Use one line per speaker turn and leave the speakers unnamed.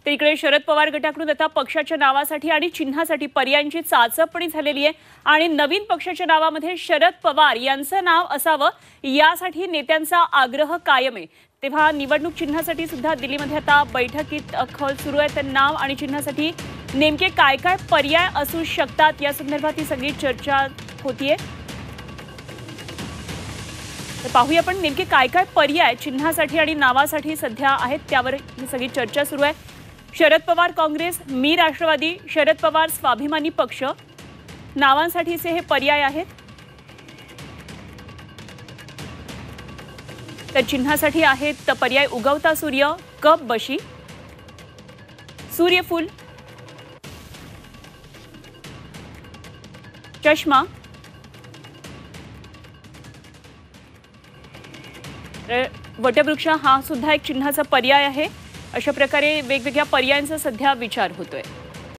तर इकडे शरद पवार गटाकडून आता पक्षाच्या नावासाठी आणि चिन्हासाठी पर्यायांची चाचपणी झालेली आहे आणि नवीन पक्षाच्या नावामध्ये शरद पवार यांचं नाव असावं यासाठी नेत्यांचा आग्रह कायम आहे। तेव्हा निवडणूक चिन्हासाठी सुद्धा दिल्लीमध्ये आता बैठकीत खल सुरू आहे। तर नाव आणि चिन्हासाठी नेमके काय काय पर्याय असू शकतात या संदर्भात ही सगळी चर्चा होतीये। तर पाहूया आपण नेमके काय काय पर्याय चिन्हासाठी आणि नावासाठी सध्या आहेत, त्यावर ही सगळी चर्चा सुरू आहे। शरद पवार काँग्रेस, मी राष्ट्रवादी, शरद पवार स्वाभिमानी पक्ष नावांसाठीचे हे पर्याय आहेत। तर चिन्हासाठी आहेत पर्याय उगवता सूर्य, कप बशी, सूर्यफूल, चष्मा, वटवृक्ष हा सुद्धा एक चिन्हाचा पर्याय आहे। अशा प्रकारे वेगवेगळ्या पर्यायांचा सध्या विचार होतोय।